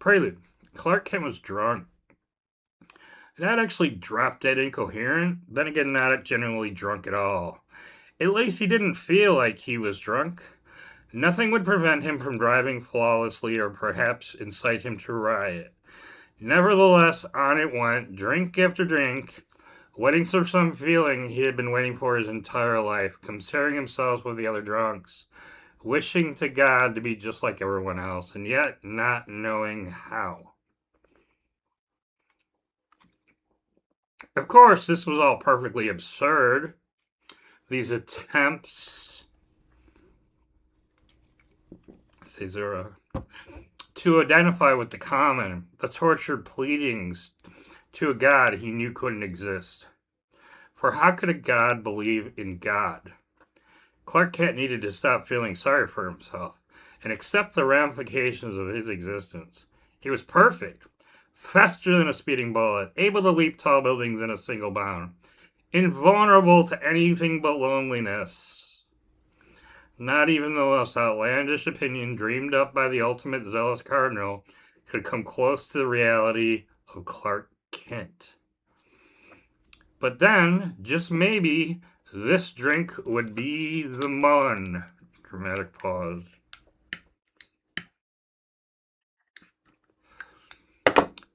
Prelude. Clark Kent was drunk. Not actually drop dead incoherent, then again, not genuinely drunk at all. At least he didn't feel like he was drunk. Nothing would prevent him from driving flawlessly or perhaps incite him to riot. Nevertheless, on it went, drink after drink, waiting for some feeling he had been waiting for his entire life, comparing himself with the other drunks, wishing to God to be just like everyone else, and yet not knowing how. Of course, this was all perfectly absurd. These attempts, Caesar, to identify with the common, the tortured pleadings to a God he knew couldn't exist. For how could a God believe in God? Clark Kent needed to stop feeling sorry for himself and accept the ramifications of his existence. He was perfect, faster than a speeding bullet, able to leap tall buildings in a single bound, invulnerable to anything but loneliness. Not even the most outlandish opinion dreamed up by the ultimate zealous cardinal could come close to the reality of Clark Kent. But then, just maybe, this drink would be the one. Dramatic pause.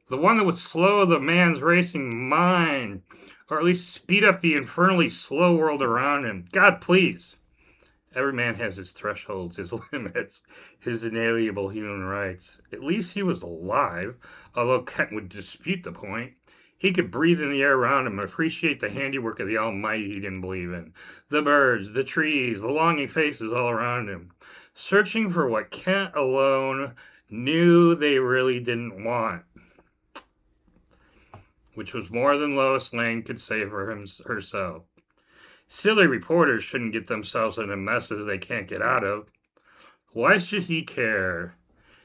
The one that would slow the man's racing mind, or at least speed up the infernally slow world around him. God, please. Every man has his thresholds, his limits, his inalienable human rights. At least he was alive, although Kent would dispute the point. He could breathe in the air around him and appreciate the handiwork of the Almighty he didn't believe in. The birds, the trees, the longing faces all around him, searching for what Kent alone knew they really didn't want, which was more than Lois Lane could say for herself. Silly reporters shouldn't get themselves into messes they can't get out of. Why should he care?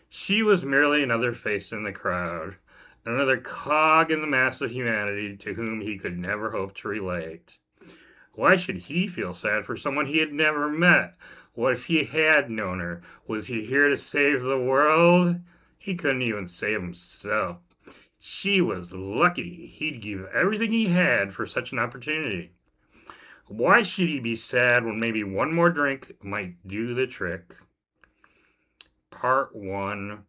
She was merely another face in the crowd, another cog in the mass of humanity to whom he could never hope to relate. Why should he feel sad for someone he had never met? What if he had known her? Was he here to save the world? He couldn't even save himself. She was lucky. He'd give everything he had for such an opportunity. Why should he be sad when maybe one more drink might do the trick? Part 1.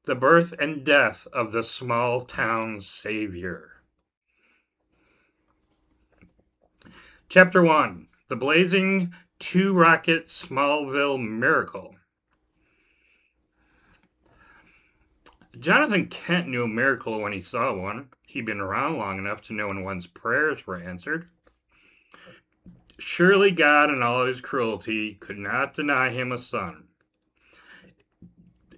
The Birth and Death of the Small Town Savior. Chapter 1. The Blazing Two-Rocket Smallville Miracle. Jonathan Kent knew a miracle when he saw one. He'd been around long enough to know when one's prayers were answered. Surely God, in all his cruelty, could not deny him a son.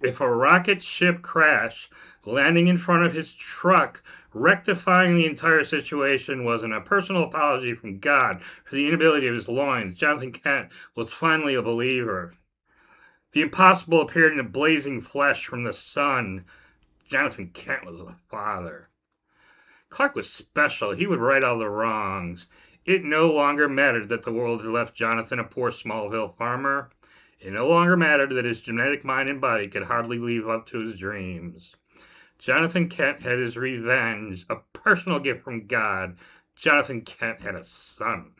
If a rocket ship crashed, landing in front of his truck, rectifying the entire situation wasn't a personal apology from God for the inability of his loins, Jonathan Kent was finally a believer. The impossible appeared in a blazing flesh from the sun. Jonathan Kent was a father. Clark was special. He would right all the wrongs. It no longer mattered that the world had left Jonathan a poor Smallville farmer. It no longer mattered that his genetic mind and body could hardly live up to his dreams. Jonathan Kent had his revenge, a personal gift from God. Jonathan Kent had a son.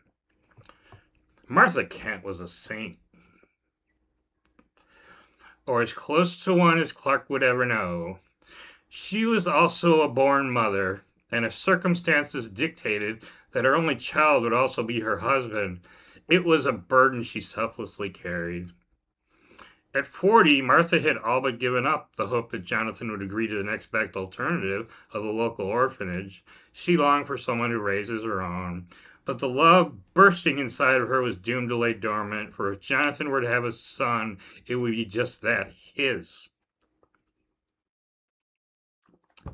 Martha Kent was a saint, or as close to one as Clark would ever know. She was also a born mother, and if circumstances dictated that her only child would also be her husband, it was a burden she selflessly carried. At 40, Martha had all but given up the hope that Jonathan would agree to the next best alternative of the local orphanage. She longed for someone who raises her own. But the love bursting inside of her was doomed to lay dormant, for if Jonathan were to have a son, it would be just that, his.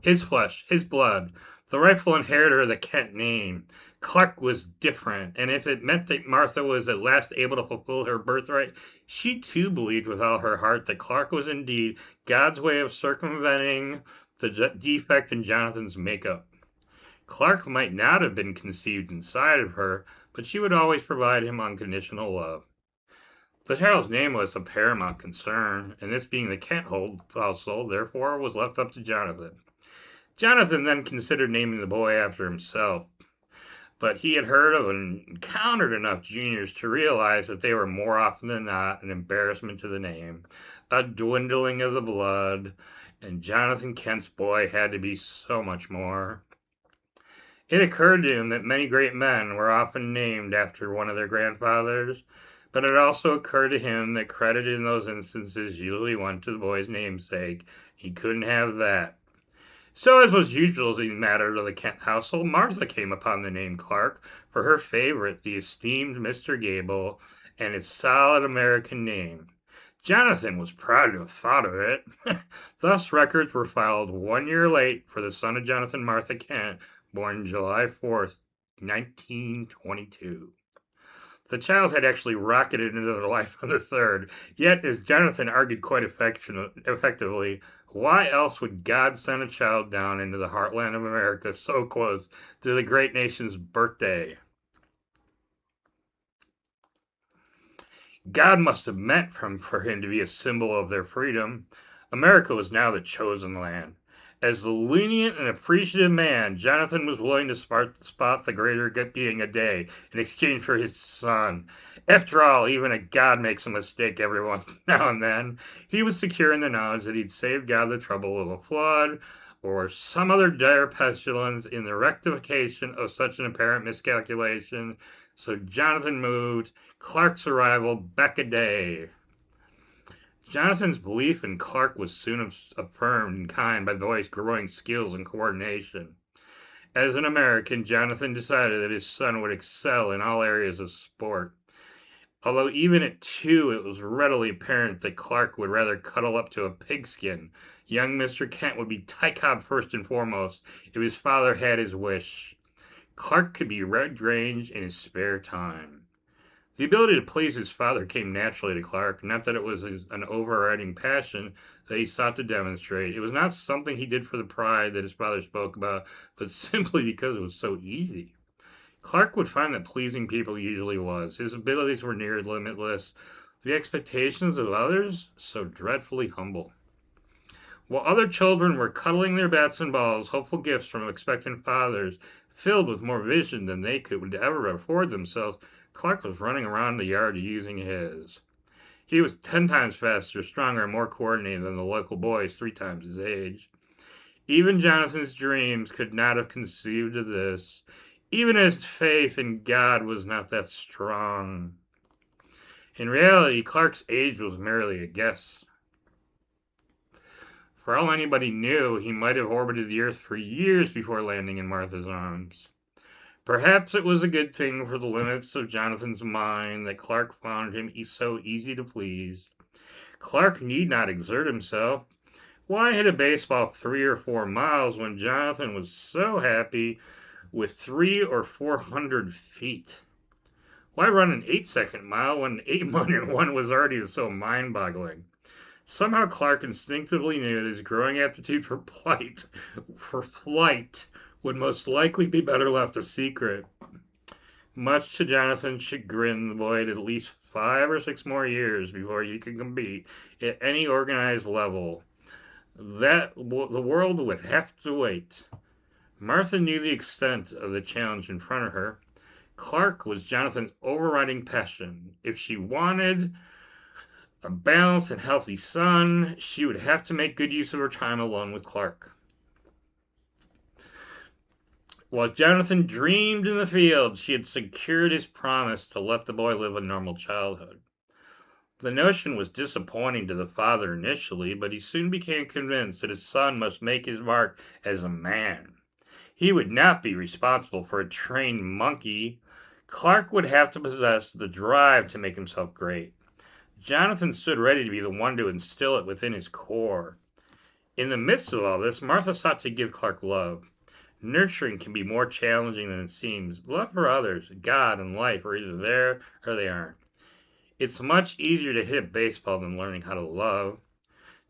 His flesh, his blood, the rightful inheritor of the Kent name. Clark was different, and if it meant that Martha was at last able to fulfill her birthright, she too believed with all her heart that Clark was indeed God's way of circumventing the defect in Jonathan's makeup. Clark might not have been conceived inside of her, but she would always provide him unconditional love. The child's name was a paramount concern, and this being the Kent household, therefore was left up to Jonathan. Jonathan then considered naming the boy after himself, but he had heard of and encountered enough juniors to realize that they were more often than not an embarrassment to the name, a dwindling of the blood, and Jonathan Kent's boy had to be so much more. It occurred to him that many great men were often named after one of their grandfathers, but it also occurred to him that credit in those instances usually went to the boy's namesake. He couldn't have that. So, as was usually the matter of the Kent household, Martha came upon the name Clark for her favorite, the esteemed Mr. Gable, and its solid American name. Jonathan was proud to have thought of it. Thus, records were filed 1 year late for the son of Jonathan Martha Kent, born July 4th, 1922. The child had actually rocketed into the life of the third, yet, as Jonathan argued quite effectively, why else would God send a child down into the heartland of America so close to the great nation's birthday? God must have meant for him to be a symbol of their freedom. America was now the chosen land. As the lenient and appreciative man, Jonathan was willing to spot the greater being a day in exchange for his son. After all, even a god makes a mistake every once now and then. He was secure in the knowledge that he'd saved God the trouble of a flood or some other dire pestilence in the rectification of such an apparent miscalculation. So Jonathan moved. Clark's arrival beck-a-day. Jonathan's belief in Clark was soon affirmed in kind by the boy's growing skills and coordination. As an American, Jonathan decided that his son would excel in all areas of sport. Although even at 2, it was readily apparent that Clark would rather cuddle up to a pigskin. Young Mr. Kent would be Ty Cobb first and foremost if his father had his wish. Clark could be Red Grange in his spare time. The ability to please his father came naturally to Clark, not that it was an overriding passion that he sought to demonstrate. It was not something he did for the pride that his father spoke about, but simply because it was so easy. Clark would find that pleasing people usually was. His abilities were near limitless, the expectations of others so dreadfully humble. While other children were cuddling their bats and balls, hopeful gifts from expectant fathers, filled with more vision than they could ever afford themselves, Clark was running around the yard using his. He was 10 times faster, stronger, and more coordinated than the local boys 3 times his age. Even Jonathan's dreams could not have conceived of this. Even his faith in God was not that strong. In reality, Clark's age was merely a guess. For all anybody knew, he might have orbited the Earth for years before landing in Martha's arms. Perhaps it was a good thing for the limits of Jonathan's mind that Clark found him so easy to please. Clark need not exert himself. Why hit a baseball 3 or 4 miles when Jonathan was so happy with 300 or 400 feet? Why run an 8-second mile when 8 1 was already so mind-boggling? Somehow Clark instinctively knew that his growing aptitude for flight would most likely be better left a secret. Much to Jonathan's chagrin, the boy had at least 5 or 6 more years before he could compete at any organized level. That the world would have to wait. Martha knew the extent of the challenge in front of her. Clark was Jonathan's overriding passion. If she wanted a balanced and healthy son, she would have to make good use of her time alone with Clark. While Jonathan dreamed in the field, she had secured his promise to let the boy live a normal childhood. The notion was disappointing to the father initially, but he soon became convinced that his son must make his mark as a man. He would not be responsible for a trained monkey. Clark would have to possess the drive to make himself great. Jonathan stood ready to be the one to instill it within his core. In the midst of all this, Martha sought to give Clark love. Nurturing can be more challenging than it seems. Love for others, God, and life are either there or they aren't. It's much easier to hit a baseball than learning how to love.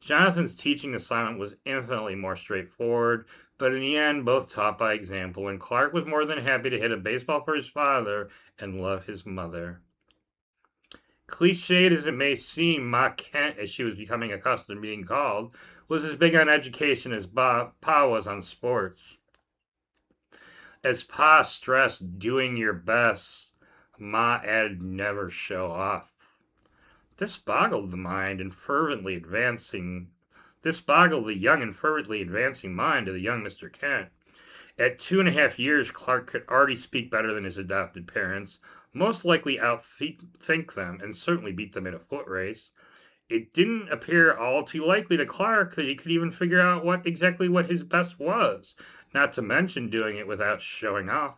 Jonathan's teaching assignment was infinitely more straightforward, but in the end, both taught by example, and Clark was more than happy to hit a baseball for his father and love his mother. Cliched as it may seem, Ma Kent, as she was becoming accustomed to being called, was as big on education as Pa was on sports. As Pa stressed doing your best, Ma added never show off. This boggled the mind and fervently advancing This boggled the young and fervently advancing mind of the young Mr. Kent. At 2.5 years, Clark could already speak better than his adopted parents, most likely outthink them, and certainly beat them in a foot race. It didn't appear all too likely to Clark that he could even figure out exactly what his best was, not to mention doing it without showing off.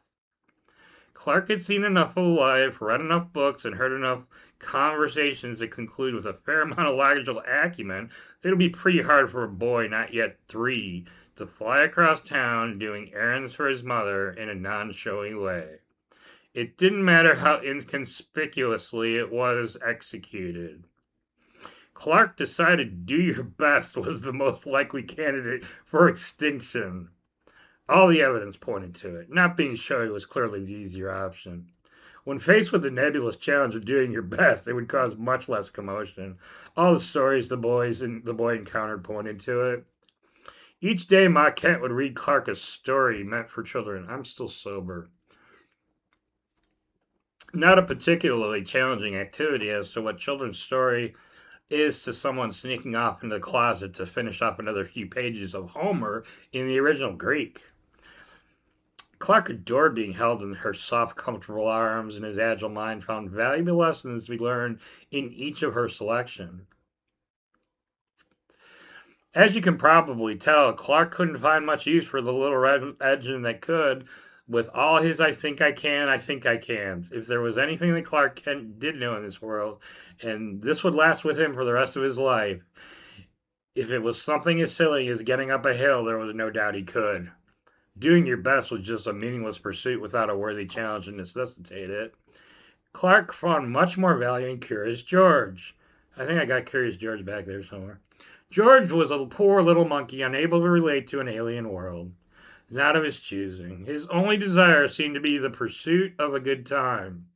Clark had seen enough of life, read enough books, and heard enough conversations that conclude with a fair amount of logical acumen that it would be pretty hard for a boy not yet 3 to fly across town doing errands for his mother in a non-showy way. It didn't matter how inconspicuously it was executed. Clark decided do your best was the most likely candidate for extinction. All the evidence pointed to it. Not being showy was clearly the easier option. When faced with the nebulous challenge of doing your best, it would cause much less commotion. All the stories the boy encountered pointed to it. Each day, Ma Kent would read Clark a story meant for children. I'm still sober. Not a particularly challenging activity as to what children's story is to someone sneaking off into the closet to finish off another few pages of Homer in the original Greek. Clark adored being held in her soft, comfortable arms, and his agile mind found valuable lessons to be learned in each of her selection. As you can probably tell, Clark couldn't find much use for the little red engine that could, with all his I think I can, I think I can. If there was anything that Clark Kent did know in this world, and this would last with him for the rest of his life, if it was something as silly as getting up a hill, there was no doubt he could. Doing your best was just a meaningless pursuit without a worthy challenge to necessitate it. Clark found much more value in Curious George. I think I got Curious George back there somewhere. George was a poor little monkey unable to relate to an alien world. Not of his choosing. His only desire seemed to be the pursuit of a good time.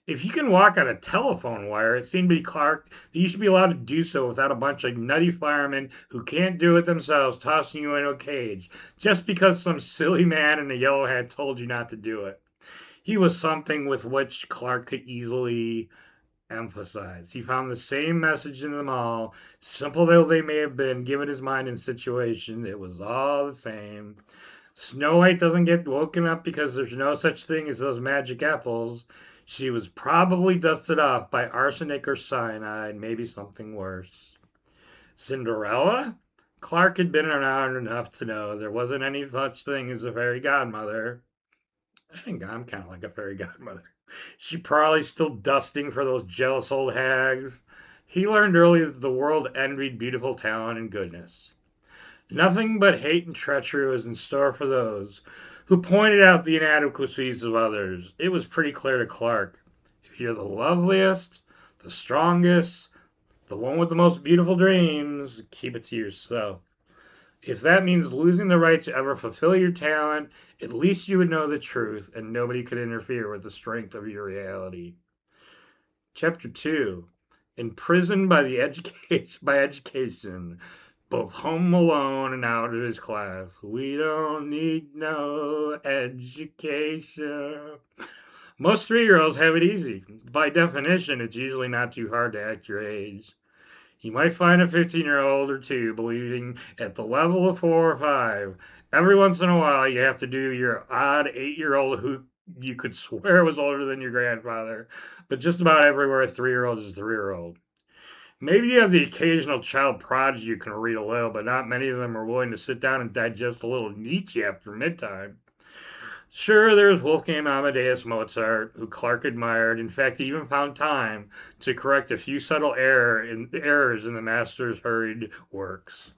If you can walk on a telephone wire, it seemed to be Clark that you should be allowed to do so without a bunch of nutty firemen who can't do it themselves tossing you in a cage just because some silly man in a yellow hat told you not to do it. He was something with which Clark could easily emphasize. He found the same message in them all, simple though they may have been, given his mind and situation. It was all the same. Snow White doesn't get woken up because there's no such thing as those magic apples. She was probably dusted off by arsenic or cyanide, maybe something worse. Cinderella? Clark had been around enough to know there wasn't any such thing as a fairy godmother. I think I'm kind of like a fairy godmother. She probably still dusting for those jealous old hags. He learned early that the world envied beautiful talent and goodness. Nothing but hate and treachery was in store for those who pointed out the inadequacies of others. It was pretty clear to Clark. If you're the loveliest, the strongest, the one with the most beautiful dreams, keep it to yourself. If that means losing the right to ever fulfill your talent, at least you would know the truth and nobody could interfere with the strength of your reality. Chapter 2. Imprisoned by education, both home alone and out of his class. We don't need no education. Most 3-year-olds have it easy. By definition, it's usually not too hard to act your age. You might find a 15-year-old or two believing at the level of 4 or 5. Every once in a while, you have to do your odd 8-year-old who you could swear was older than your grandfather. But just about everywhere, a 3-year-old is a 3-year-old. Maybe you have the occasional child prodigy you can read a little, but not many of them are willing to sit down and digest a little Nietzsche after midtime. Sure, there's Wolfgang Amadeus Mozart, who Clark admired. In fact, he even found time to correct a few subtle errors in the master's hurried works.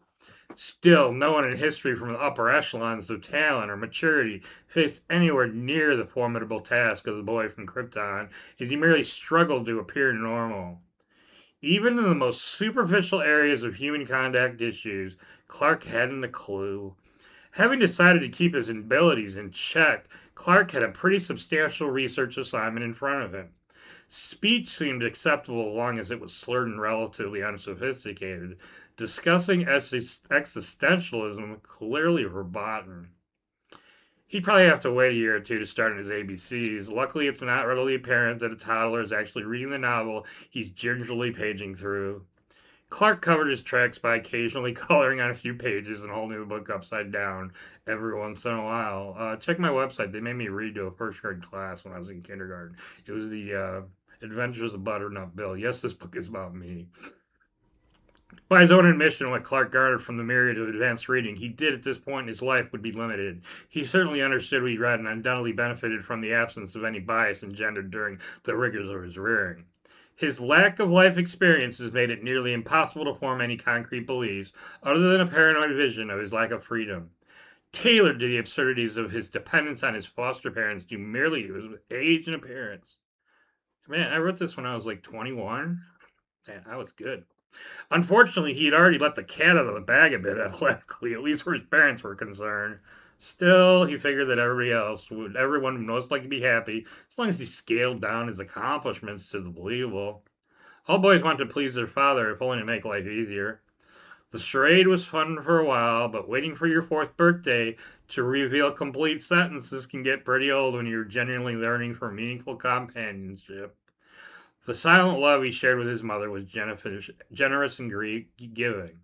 Still, no one in history from the upper echelons of talent or maturity faced anywhere near the formidable task of the boy from Krypton, as he merely struggled to appear normal. Even in the most superficial areas of human contact issues, Clark hadn't a clue. Having decided to keep his abilities in check, Clark had a pretty substantial research assignment in front of him. Speech seemed acceptable as long as it was slurred and relatively unsophisticated. Discussing existentialism clearly verboten. He'd probably have to wait a year or two to start on his ABCs. Luckily, it's not readily apparent that a toddler is actually reading the novel he's gingerly paging through. Clark covered his tracks by occasionally coloring on a few pages and holding the book upside down every once in a while. Check my website. They made me read to a first grade class when I was in kindergarten. It was the Adventures of Butternut Bill. Yes, this book is about me. By his own admission, what Clark garnered from the myriad of advanced reading he did at this point in his life would be limited. He certainly understood what he read and undoubtedly benefited from the absence of any bias engendered during the rigors of his rearing. His lack of life experiences made it nearly impossible to form any concrete beliefs, other than a paranoid vision of his lack of freedom, tailored to the absurdities of his dependence on his foster parents due merely to his age and appearance. Man, I wrote this when I was like 21. Man, I was good. Unfortunately, he had already let the cat out of the bag a bit athletically, at least where his parents were concerned. Still, he figured that everyone would most likely be happy as long as he scaled down his accomplishments to the believable. All boys want to please their father, if only to make life easier. The charade was fun for a while, but waiting for your fourth birthday to reveal complete sentences can get pretty old when you're genuinely learning for meaningful companionship. The silent love he shared with his mother was generous and giving.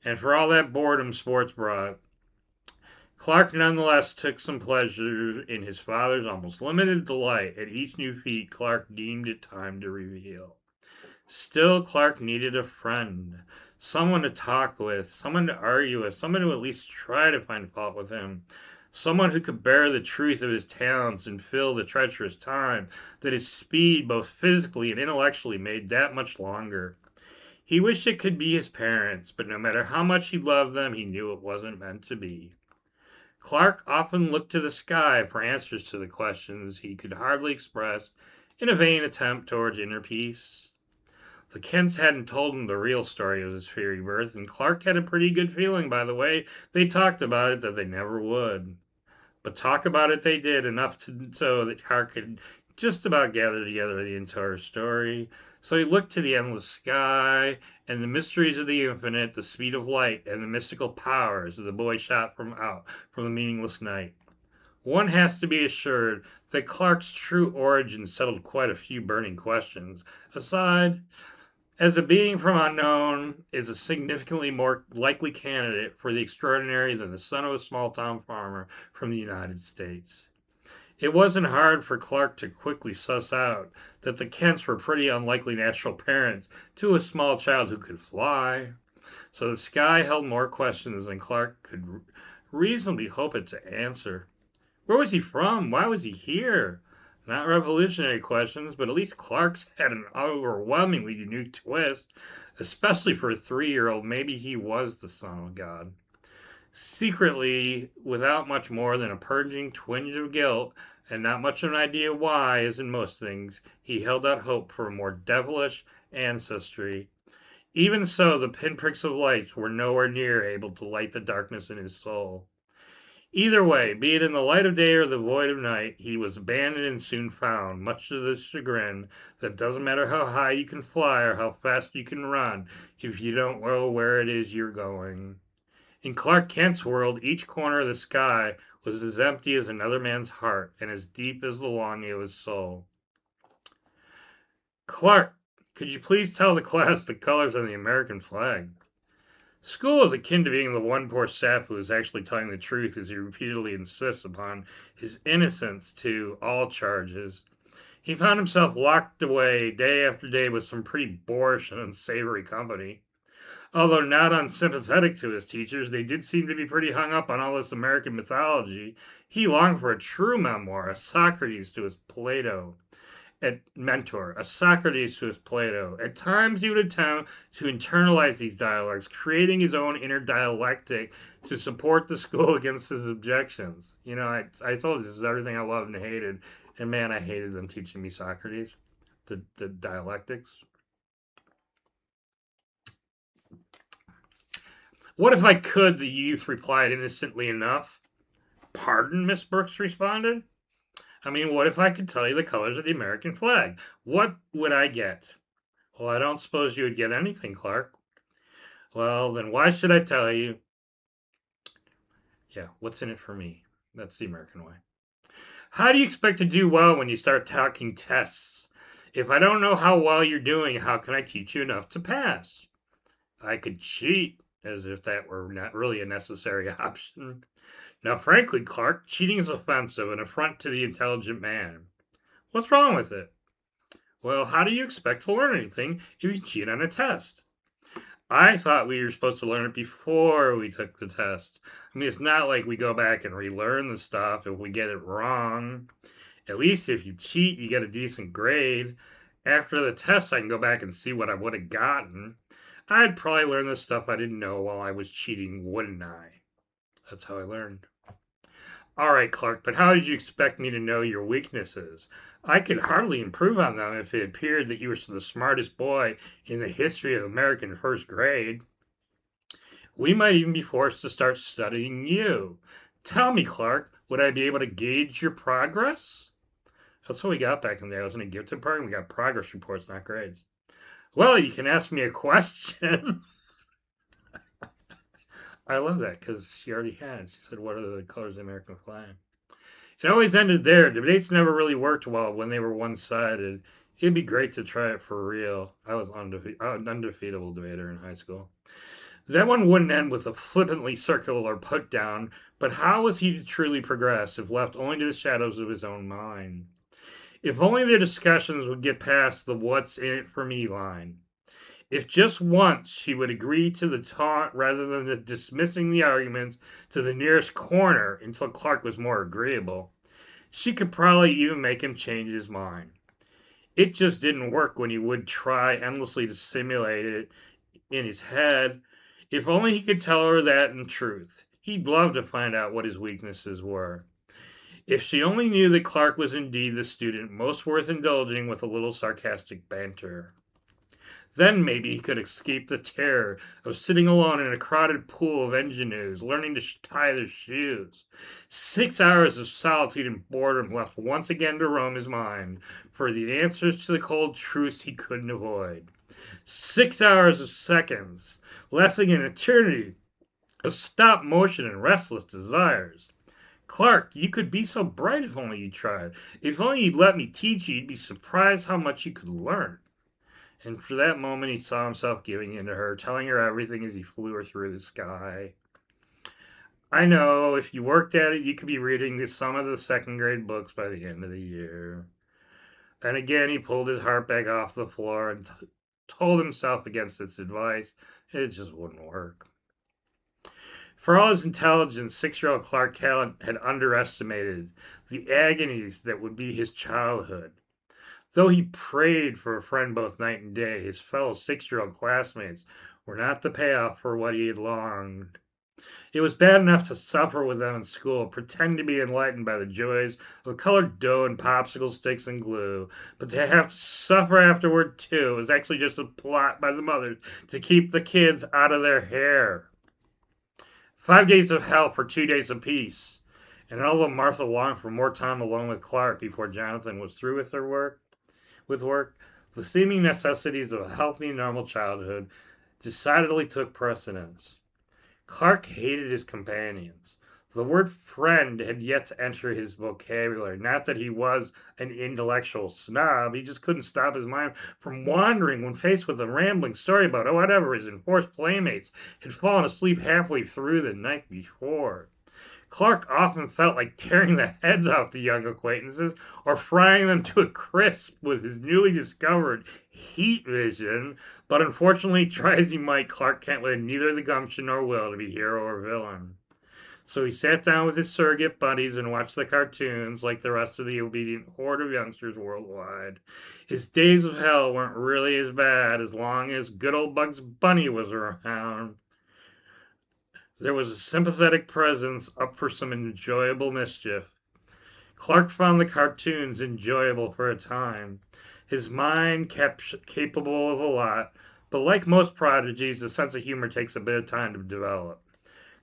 And for all that boredom sports brought, Clark nonetheless took some pleasure in his father's almost limited delight at each new feat Clark deemed it time to reveal. Still, Clark needed a friend, someone to talk with, someone to argue with, someone to at least try to find fault with him, someone who could bear the truth of his talents and fill the treacherous time that his speed, both physically and intellectually, made that much longer. He wished it could be his parents, but no matter how much he loved them, he knew it wasn't meant to be. Clark often looked to the sky for answers to the questions he could hardly express in a vain attempt towards inner peace. The Kents hadn't told him the real story of his fairy birth, and Clark had a pretty good feeling by the way they talked about it that they never would. But talk about it they did, enough so that Clark could just about gather together the entire story. So he looked to the endless sky and the mysteries of the infinite, the speed of light, and the mystical powers that the boy shot from the meaningless night. One has to be assured that Clark's true origin settled quite a few burning questions. Aside, as a being from unknown is a significantly more likely candidate for the extraordinary than the son of a small town farmer from the United States. It wasn't hard for Clark to quickly suss out that the Kents were pretty unlikely natural parents to a small child who could fly. So the sky held more questions than Clark could reasonably hope it to answer. Where was he from? Why was he here? Not revolutionary questions, but at least Clark's had an overwhelmingly unique twist, especially for a 3-year-old. Maybe he was the son of God. Secretly, without much more than a purging twinge of guilt, and not much of an idea why, as in most things, he held out hope for a more devilish ancestry. Even so, the pinpricks of lights were nowhere near able to light the darkness in his soul. Either way, be it in the light of day or the void of night, he was abandoned and soon found, much to the chagrin that it doesn't matter how high you can fly or how fast you can run if you don't know where it is you're going. In Clark Kent's world, each corner of the sky was as empty as another man's heart and as deep as the longing of his soul. Clark, could you please tell the class the colors of the American flag? School is akin to being the one poor sap who is actually telling the truth as he repeatedly insists upon his innocence to all charges. He found himself locked away day after day with some pretty boorish and unsavory company. Although not unsympathetic to his teachers, they did seem to be pretty hung up on all this American mythology. He longed for a true memoir, a Socrates to his Plato at mentor, a Socrates to his Plato. At times he would attempt to internalize these dialogues, creating his own inner dialectic to support the school against his objections. I told you this is everything I loved and hated, and man, I hated them teaching me Socrates, the dialectics. What if I could? The youth replied innocently enough. Pardon, Miss Brooks responded. I mean, what if I could tell you the colors of the American flag? What would I get? Well, I don't suppose you would get anything, Clark. Well, then why should I tell you? Yeah, what's in it for me? That's the American way. How do you expect to do well when you start talking tests? If I don't know how well you're doing, how can I teach you enough to pass? I could cheat, as if that were not really a necessary option. Now, frankly, Clark, cheating is offensive, an affront to the intelligent man. What's wrong with it? Well, how do you expect to learn anything if you cheat on a test? I thought we were supposed to learn it before we took the test. I mean, it's not like we go back and relearn the stuff if we get it wrong. At least if you cheat, you get a decent grade. After the test, I can go back and see what I would have gotten. I'd probably learn the stuff I didn't know while I was cheating, wouldn't I? That's how I learned. All right, Clark, but how did you expect me to know your weaknesses? I could hardly improve on them if it appeared that you were the smartest boy in the history of American first grade. We might even be forced to start studying you. Tell me, Clark, would I be able to gauge your progress? That's what we got back in the day. I was in a gifted program. We got progress reports, not grades. Well, you can ask me a question. I love that because she already had. She said, "What are the colors of the American flag?" It always ended there. Debates never really worked well when they were one-sided. It'd be great to try it for real. I was an undefeatable debater in high school. That one wouldn't end with a flippantly circular put down, but how was he to truly progress if left only to the shadows of his own mind? If only their discussions would get past the what's in it for me line. If just once she would agree to the taunt rather than the dismissing the arguments to the nearest corner until Clark was more agreeable, she could probably even make him change his mind. It just didn't work when he would try endlessly to simulate it in his head. If only he could tell her that in truth. He'd love to find out what his weaknesses were. If she only knew that Clark was indeed the student most worth indulging with a little sarcastic banter. Then maybe he could escape the terror of sitting alone in a crowded pool of ingenues, learning to tie their shoes. 6 hours of solitude and boredom left once again to roam his mind for the answers to the cold truths he couldn't avoid. 6 hours of seconds, lasting an eternity of stop motion and restless desires. Clark, you could be so bright if only you tried. If only you'd let me teach you, you'd be surprised how much you could learn. And for that moment, he saw himself giving in to her, telling her everything as he flew her through the sky. I know, if you worked at it, you could be reading some of the second grade books by the end of the year. And again, he pulled his heart back off the floor and told himself against its advice. It just wouldn't work. For all his intelligence, 6-year-old Clark Kent had underestimated the agonies that would be his childhood. Though he prayed for a friend both night and day, his fellow 6-year-old classmates were not the payoff for what he had longed. It was bad enough to suffer with them in school, pretend to be enlightened by the joys of colored dough and popsicle sticks and glue, but to have to suffer afterward too was actually just a plot by the mothers to keep the kids out of their hair. 5 days of hell for 2 days of peace. And although Martha longed for more time alone with Clark before Jonathan was through with work, the seeming necessities of a healthy, normal childhood decidedly took precedence. Clark hated his companions. The word friend had yet to enter his vocabulary. Not that he was an intellectual snob, he just couldn't stop his mind from wandering when faced with a rambling story about whatever his enforced playmates had fallen asleep halfway through the night before. Clark often felt like tearing the heads off the young acquaintances or frying them to a crisp with his newly discovered heat vision, but unfortunately, try as he might, Clark Kent had neither the gumption nor will to be hero or villain. So he sat down with his surrogate buddies and watched the cartoons like the rest of the obedient horde of youngsters worldwide. His days of hell weren't really as bad as long as good old Bugs Bunny was around. There was a sympathetic presence up for some enjoyable mischief. Clark found the cartoons enjoyable for a time. His mind kept capable of a lot, but like most prodigies, the sense of humor takes a bit of time to develop.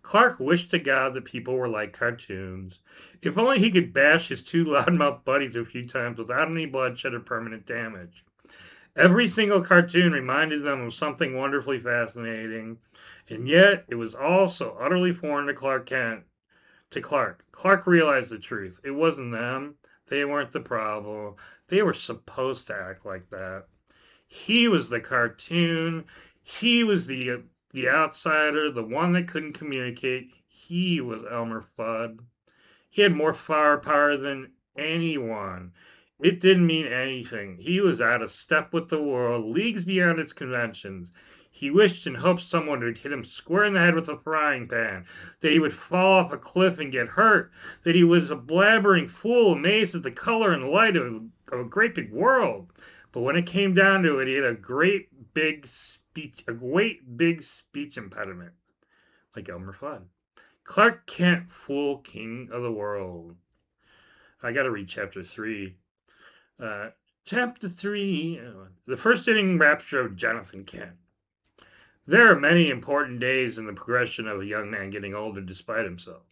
Clark wished to God that people were like cartoons. If only he could bash his two loudmouth buddies a few times without any bloodshed or permanent damage. Every single cartoon reminded them of something wonderfully fascinating, and yet it was all so utterly foreign to Clark Kent. To Clark. Clark realized the truth. It wasn't them. They weren't the problem. They were supposed to act like that. He was the cartoon. He was the outsider, the one that couldn't communicate. He was Elmer Fudd. He had more firepower than anyone. It didn't mean anything. He was out of step with the world, leagues beyond its conventions. He wished and hoped someone would hit him square in the head with a frying pan, that he would fall off a cliff and get hurt, that he was a blabbering fool amazed at the color and light of a great big world. But when it came down to it, he had a great big speech impediment, like Elmer Fudd. Clark Kent, fool king of the world. I got to read chapter 3. Uh, chapter 3, the first inning rapture of Jonathan Kent. There are many important days in the progression of a young man getting older despite himself.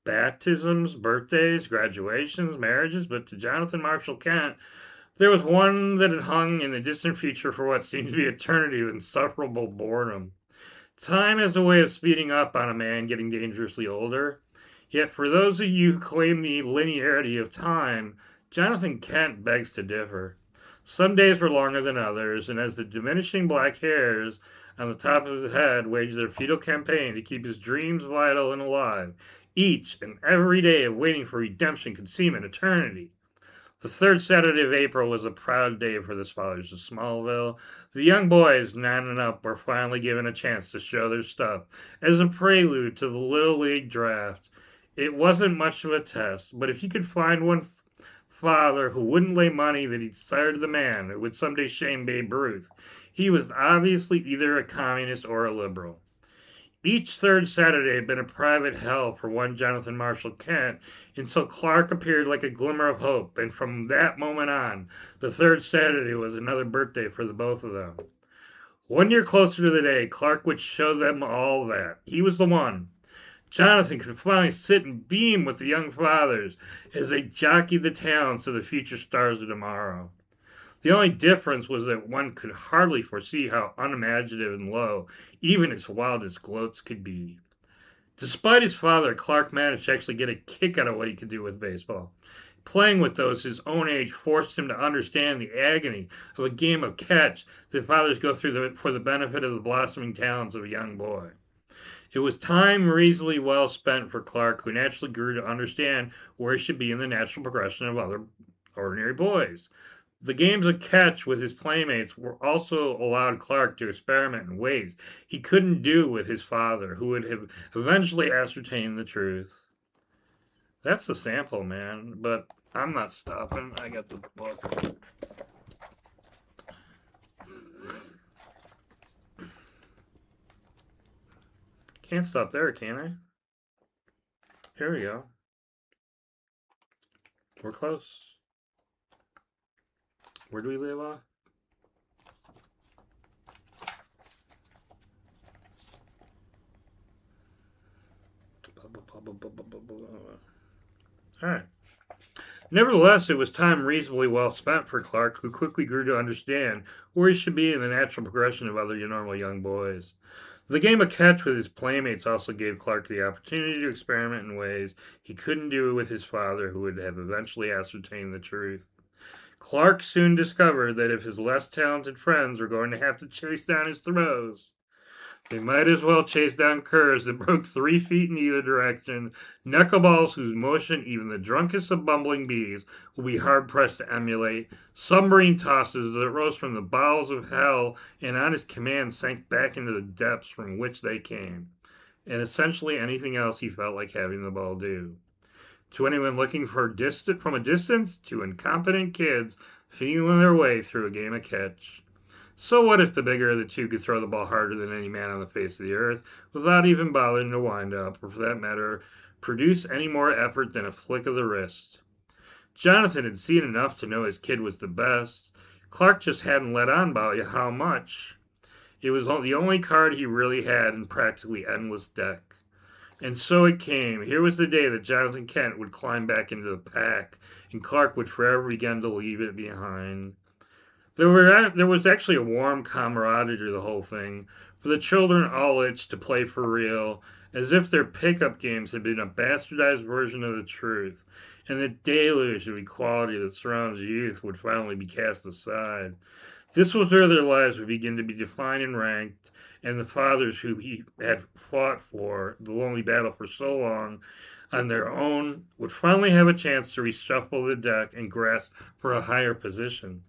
Baptisms, birthdays, graduations, marriages, but to Jonathan Marshall Kent, there was one that had hung in the distant future for what seemed to be eternity of insufferable boredom. Time has a way of speeding up on a man getting dangerously older. Yet for those of you who claim the linearity of time, Jonathan Kent begs to differ. Some days were longer than others, and as the diminishing black hairs on the top of his head waged their futile campaign to keep his dreams vital and alive, each and every day of waiting for redemption could seem an eternity. The third Saturday of April was a proud day for the scholars of Smallville. The young boys, 9 and up, were finally given a chance to show their stuff as a prelude to the Little League draft. It wasn't much of a test, but if you could find one father who wouldn't lay money that he'd sired the man who would someday shame Babe Ruth, he was obviously either a communist or a liberal. Each third Saturday had been a private hell for one Jonathan Marshall Kent until Clark appeared like a glimmer of hope, and from that moment on, the third Saturday was another birthday for the both of them. 1 year closer to the day, Clark would show them all that. He was the one. Jonathan could finally sit and beam with the young fathers as they jockeyed the talents of the future stars of tomorrow. The only difference was that one could hardly foresee how unimaginative and low even its wildest gloats could be. Despite his father, Clark managed to actually get a kick out of what he could do with baseball. Playing with those his own age forced him to understand the agony of a game of catch that fathers go through for the benefit of the blossoming talents of a young boy. It was time reasonably well spent for Clark, who naturally grew to understand where he should be in the natural progression of other ordinary boys. The games of catch with his playmates were also allowed Clark to experiment in ways he couldn't do with his father, who would have eventually ascertained the truth. That's a sample, man, but I'm not stopping. I got the book. Can't stop there, can I? Here we go. We're close. Where do we leave off? Alright. Nevertheless, it was time reasonably well spent for Clark, who quickly grew to understand where he should be in the natural progression of other normal young boys. The game of catch with his playmates also gave Clark the opportunity to experiment in ways he couldn't do with his father, who would have eventually ascertained the truth. Clark soon discovered that if his less talented friends were going to have to chase down his throws, they might as well chase down curves that broke 3 feet in either direction, knuckleballs whose motion even the drunkest of bumbling bees will be hard pressed to emulate, submarine tosses that rose from the bowels of hell and on his command sank back into the depths from which they came, and essentially anything else he felt like having the ball do. To anyone looking from a distance, to incompetent kids feeling their way through a game of catch. So what if the bigger of the two could throw the ball harder than any man on the face of the earth without even bothering to wind up, or for that matter, produce any more effort than a flick of the wrist? Jonathan had seen enough to know his kid was the best. Clark just hadn't let on about how much. It was the only card he really had in practically endless deck. And so it came. Here was the day that Jonathan Kent would climb back into the pack, and Clark would forever begin to leave it behind. There was actually a warm camaraderie to the whole thing, for the children all itched to play for real, as if their pickup games had been a bastardized version of the truth, and the deluge of equality that surrounds youth would finally be cast aside. This was where their lives would begin to be defined and ranked, and the fathers who he had fought for the lonely battle for so long on their own would finally have a chance to reshuffle the deck and grasp for a higher position.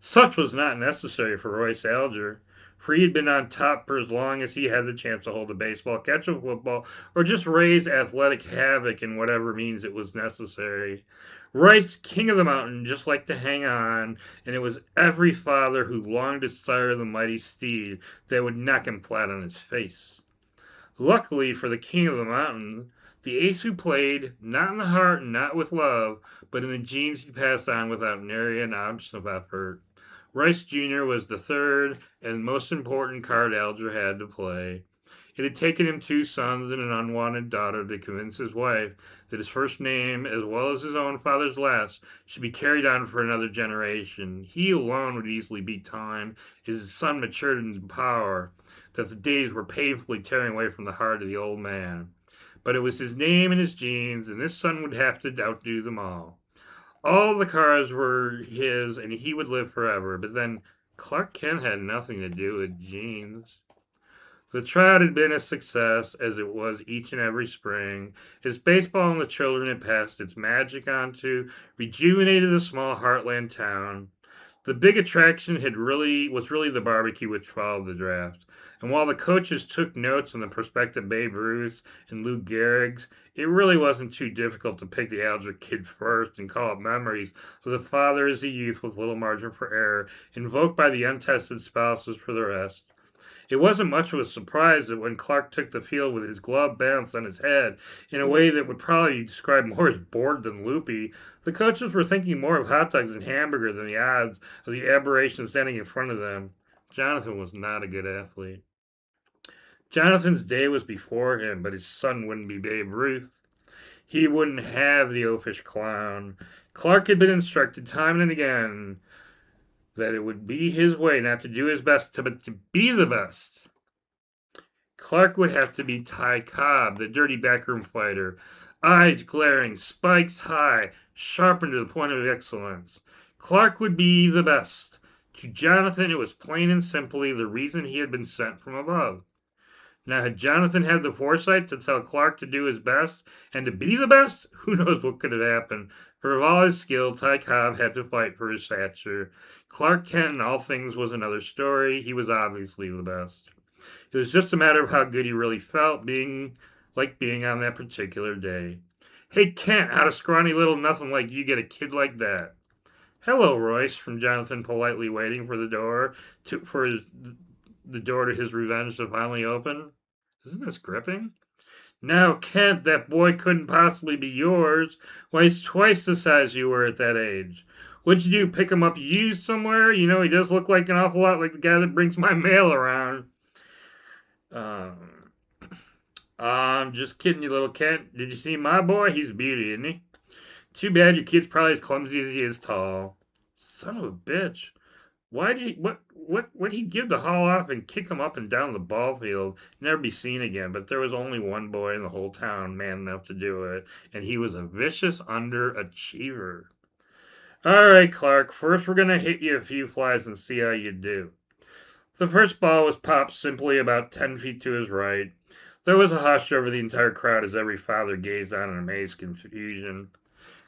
Such was not necessary for Royce Alger, for he had been on top for as long as he had the chance to hold a baseball, catch a football, or just raise athletic havoc in whatever means it was necessary. Royce, king of the mountain, just liked to hang on, and it was every father who longed to sire the mighty steed that would knock him flat on his face. Luckily for the king of the mountain, the ace who played, not in the heart and not with love, but in the genes he passed on without nary an ounce of effort. Rice Jr. was the third and most important card Alger had to play. It had taken him 2 sons and an unwanted daughter to convince his wife that his first name, as well as his own father's last, should be carried on for another generation. He alone would easily beat time as his son matured into power, that the days were painfully tearing away from the heart of the old man. But it was his name and his genes, and this son would have to outdo them all. All the cars were his, and he would live forever. But then Clark Kent had nothing to do with genes. The trot had been a success, as it was each and every spring. His baseball and the children had passed its magic on to, rejuvenated the small heartland town. The big attraction was really the barbecue which followed the draft. And while the coaches took notes on the prospective Babe Ruth and Lou Gehrig's, it really wasn't too difficult to pick the Alger kid first and call up memories of the father as a youth with little margin for error, invoked by the untested spouses for the rest. It wasn't much of a surprise that when Clark took the field with his glove balanced on his head in a way that would probably be described more as bored than loopy, the coaches were thinking more of hot dogs and hamburger than the odds of the aberration standing in front of them. Jonathan was not a good athlete. Jonathan's day was before him, but his son wouldn't be Babe Ruth. He wouldn't have the oafish clown. Clark had been instructed time and again that it would be his way not to do his best, but to be the best. Clark would have to be Ty Cobb, the dirty backroom fighter, eyes glaring, spikes high, sharpened to the point of excellence. Clark would be the best. To Jonathan, it was plain and simply the reason he had been sent from above. Now, had Jonathan had the foresight to tell Clark to do his best and to be the best, who knows what could have happened? For of all his skill, Ty Cobb had to fight for his stature. Clark Kent in all things was another story. He was obviously the best. It was just a matter of how good he really felt being on that particular day. Hey, Kent, how does scrawny little nothing like you get a kid like that? Hello, Royce, from Jonathan, politely waiting for the door to his revenge to finally open. Isn't this gripping? Now, Kent, that boy couldn't possibly be yours. Why, he's twice the size you were at that age. What'd you do, pick him up used somewhere? You know, he does look like an awful lot like the guy that brings my mail around. Um, I'm just kidding you, little Kent. Did you see my boy? He's a beauty, isn't he? Too bad your kid's probably as clumsy as he is tall. Son of a bitch. Why did he, what would he give to haul off and kick him up and down the ball field, never be seen again? But there was only one boy in the whole town man enough to do it, and he was a vicious underachiever. All right, Clark. First, we're gonna hit you a few flies and see how you do. The first ball was popped simply about 10 feet to his right. There was a hush over the entire crowd as every father gazed on in amazed confusion.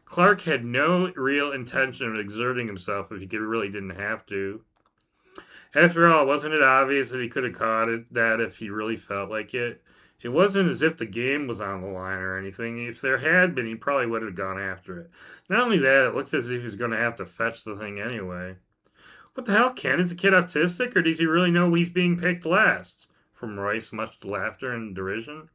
Clark had no real intention of exerting himself if he really didn't have to. After all, wasn't it obvious that he could have caught that if he really felt like it? It wasn't as if the game was on the line or anything. If there had been, he probably would have gone after it. Not only that, it looked as if he was going to have to fetch the thing anyway. What the hell, Ken? Is the kid autistic, or does he really know he's being picked last? From Royce, much laughter and derision.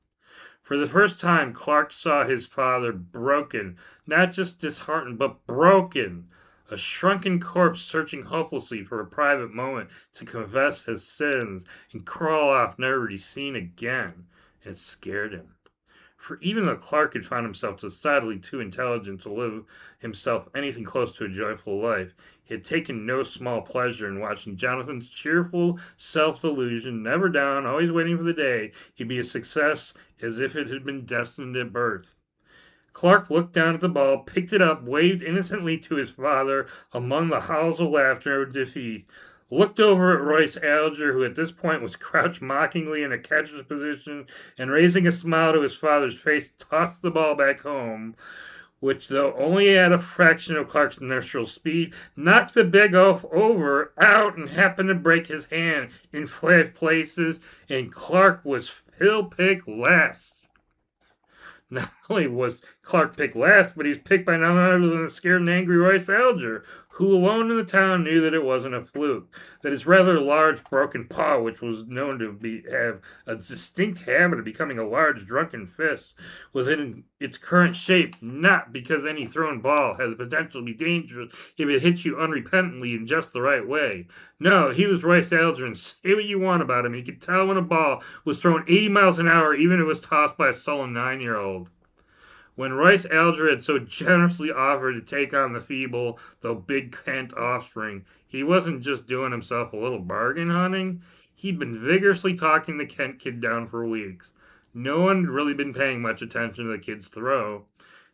For the first time, Clark saw his father broken, not just disheartened, but broken. A shrunken corpse searching hopelessly for a private moment to confess his sins and crawl off, never to be seen again. and it scared him. For even though Clark had found himself decidedly too intelligent to live himself anything close to a joyful life, he had taken no small pleasure in watching Jonathan's cheerful self delusion, never down, always waiting for the day he'd be a success as if it had been destined at birth. Clark looked down at the ball, picked it up, waved innocently to his father among the howls of laughter of defeat, looked over at Royce Alger, who at this point was crouched mockingly in a catcher's position, and raising a smile to his father's face, tossed the ball back home, which, though only at a fraction of Clark's natural speed, knocked the big oaf over, out, and happened to break his hand in 5 places, and Clark was still picked last. Not only was Clark picked last, but he was picked by none other than the scared and angry Royce Alger, who alone in the town knew that it wasn't a fluke, that his rather large broken paw, which was known to have a distinct habit of becoming a large drunken fist, was in its current shape, not because any thrown ball had the potential to be dangerous if it hit you unrepentantly in just the right way. No, he was Royce Alger, and say what you want about him, he could tell when a ball was thrown 80 miles an hour, even if it was tossed by a sullen 9-year-old. When Royce Alger had so generously offered to take on the feeble, though big Kent offspring, he wasn't just doing himself a little bargain hunting. He'd been vigorously talking the Kent kid down for weeks. No one had really been paying much attention to the kid's throw.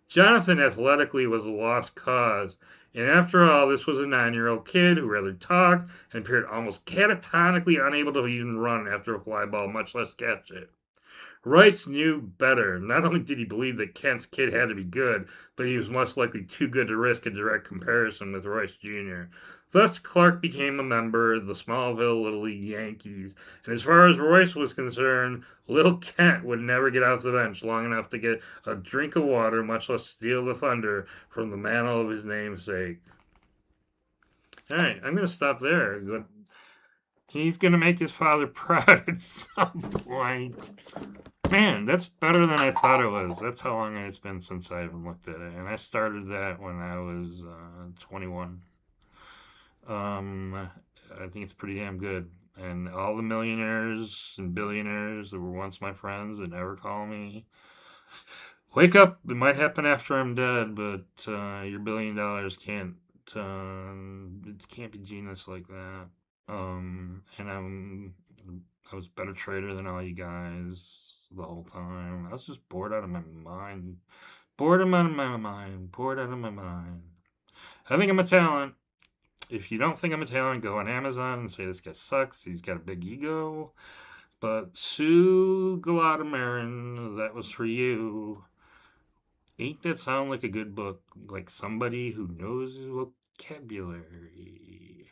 Jonathan athletically was a lost cause, and after all, this was a 9-year-old kid who rather talked and appeared almost catatonically unable to even run after a fly ball, much less catch it. Rice knew better. Not only did he believe that Kent's kid had to be good, but he was most likely too good to risk a direct comparison with Royce Jr. Thus, Clark became a member of the Smallville Little League Yankees, and as far as Royce was concerned, little Kent would never get off the bench long enough to get a drink of water, much less steal the thunder from the mantle of his namesake. All right, I'm going to stop there. He's going to make his father proud at some point. Man, that's better than I thought it was. That's how long it's been since I even looked at it. And I started that when I was 21. I think it's pretty damn good. And all the millionaires and billionaires that were once my friends that never call me, wake up. It might happen after I'm dead, but your $1 billion can't. It can't be genius like that. And I was a better trader than all you guys the whole time. I was just bored out of my mind. Bored out of my mind. Bored out of my mind. I think I'm a talent. If you don't think I'm a talent, go on Amazon and say this guy sucks. He's got a big ego. But Sue Galata Marin, that was for you. Ain't that sound like a good book? Like somebody who knows his vocabulary.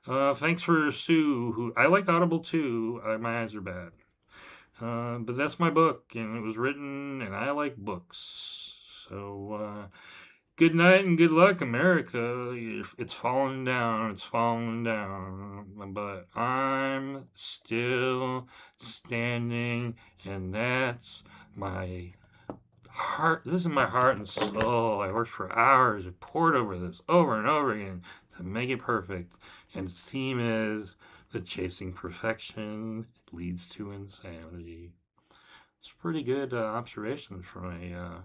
Thanks for Sue, who I like Audible too. My eyes are bad. But that's my book, and it was written, and I like books. So, good night and good luck, America. It's falling down, it's falling down. But I'm still standing, and that's my heart. This is my heart and soul. I worked for hours, I poured over this over and over again to make it perfect. And its theme is that chasing perfection leads to insanity. It's pretty good observation from a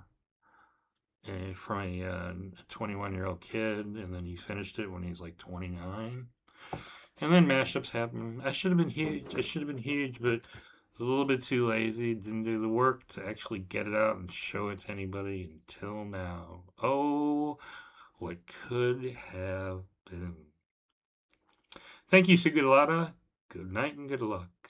21-year-old kid, and then he finished it when he's like 29. And then mashups happen. I should have been huge. I should have been huge, but a little bit too lazy. Didn't do the work to actually get it out and show it to anybody until now. Oh, what could have been. Thank you, Sigurlata. Good night and good luck.